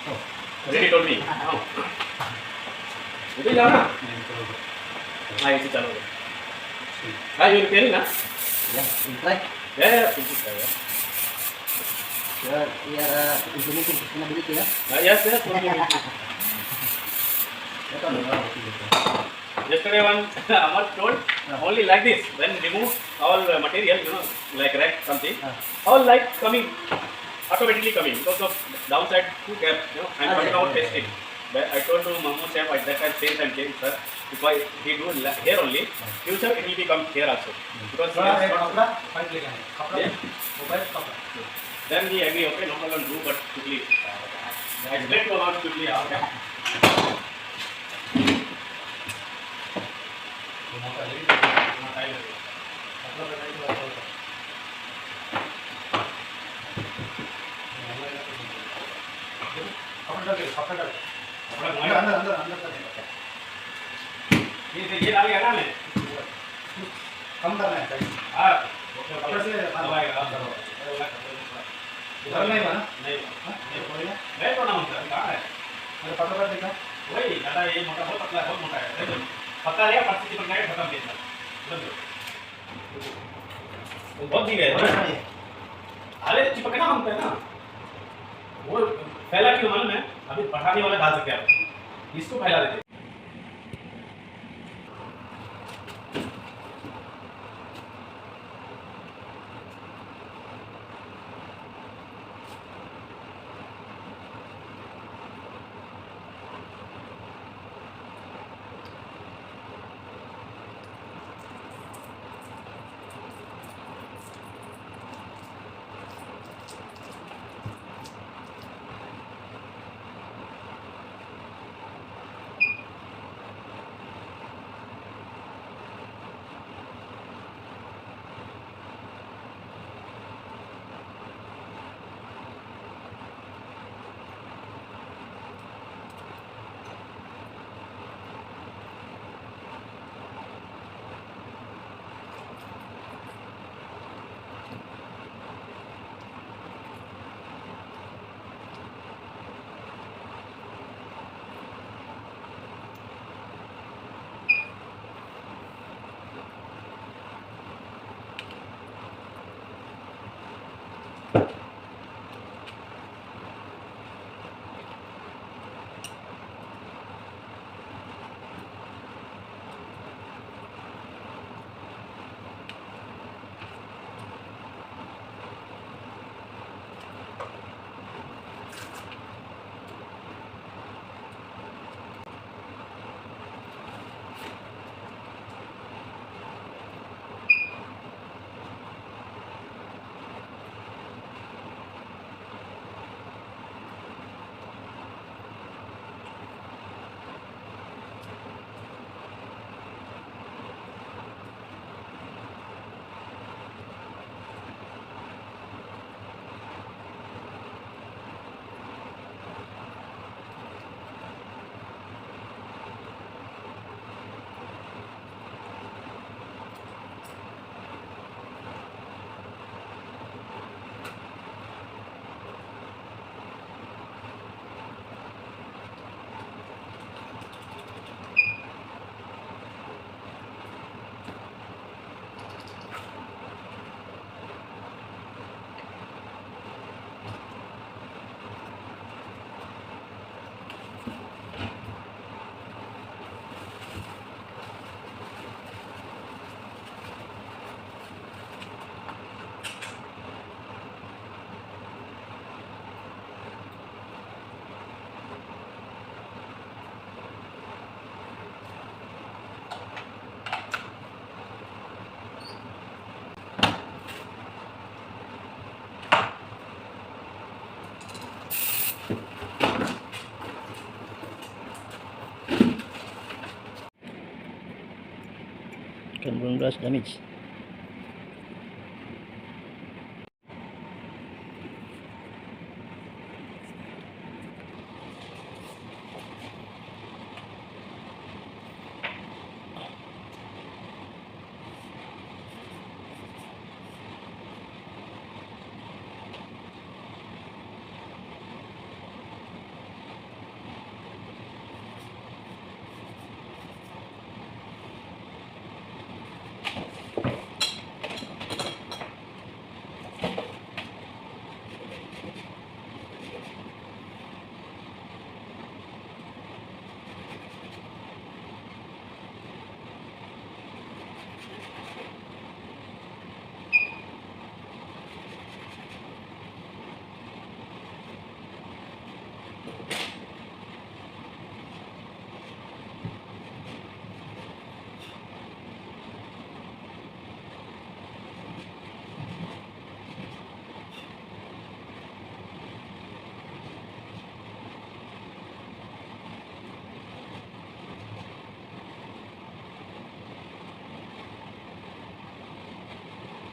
Oh, Already told me. No. Itu jalan. Ah, itu jalan. Ah, you repairing na? yeah, we'll try. Yeah, itu saya. We are implementing sustainability, yeah? Yes, yes. Yesterday one Amar told only like this. When remove all material, like rack something, all light coming automatically coming because of downside two gaps. I'm not about testing. But I told to Mahmood Chef at that time change and change, sir. Because he do here only. Future it will become here also. Because then he agree. Okay, no problem. Do but quickly. Explain to about quickly. Okay. ये डाल गया ना मैं कम करना है हाँ कपड़े से दबाएगा इधर नहीं बना नहीं नहीं मैं तो ना होता कहाँ है अरे पता कर देखा वही दादा ये मोटा बहुत पतला है बहुत मोटा है देखो पतला है पत्ती चिपक गया खत्म कितना तो बहुत दी गए अरे चिपकना मांगते हैं ना वो फैला क्यों मालूम है अभी पठाने वाला डाल सकते हैं इसको फैला देते Carbon brush damage.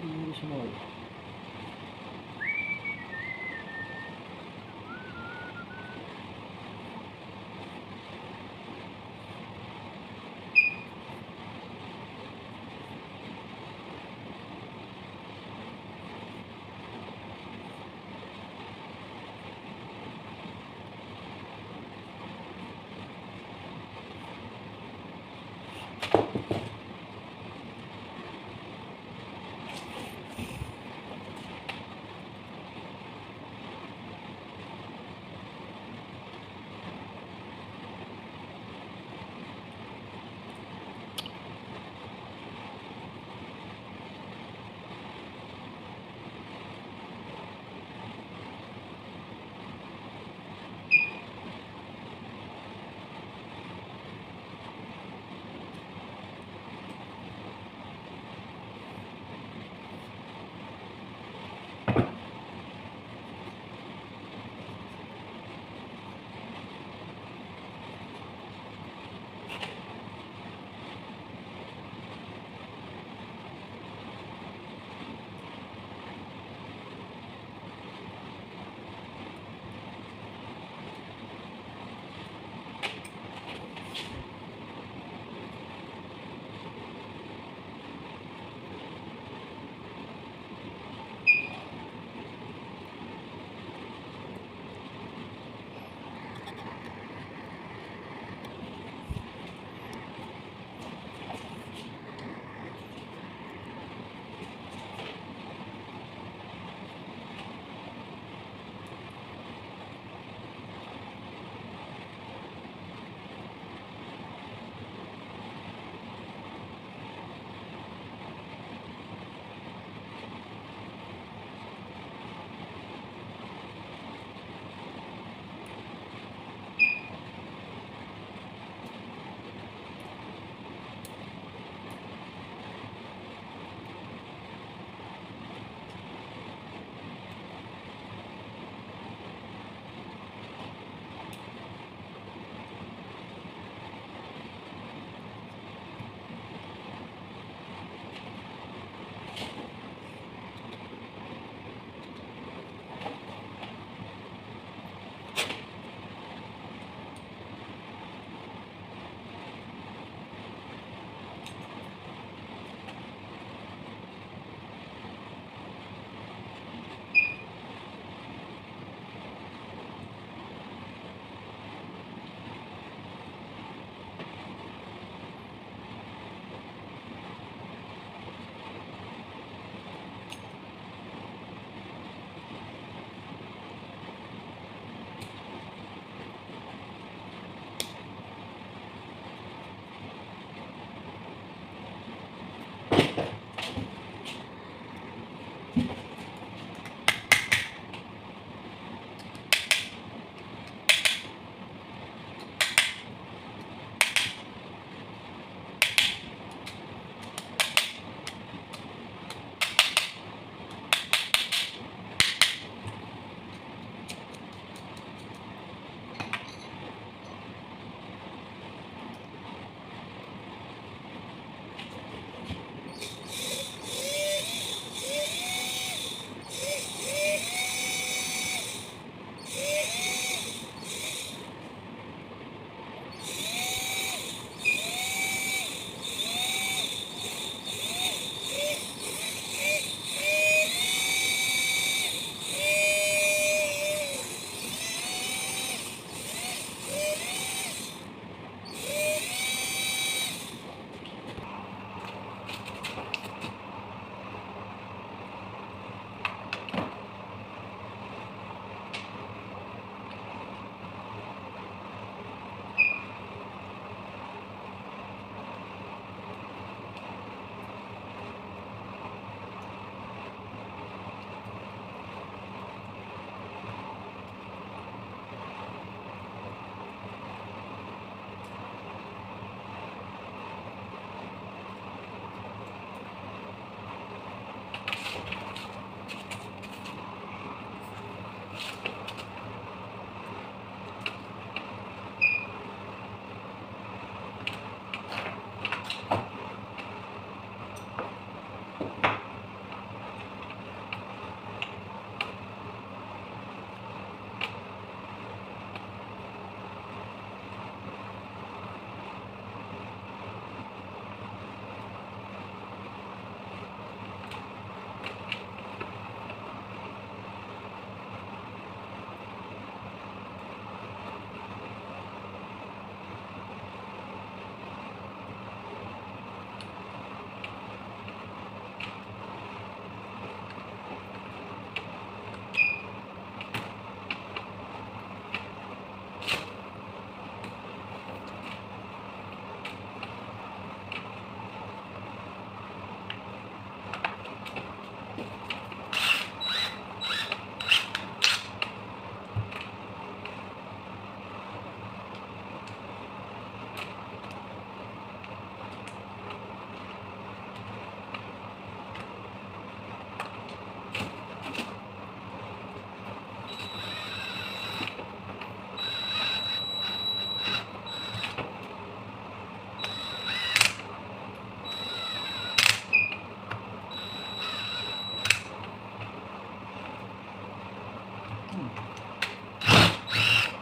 Very small.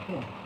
Hmm.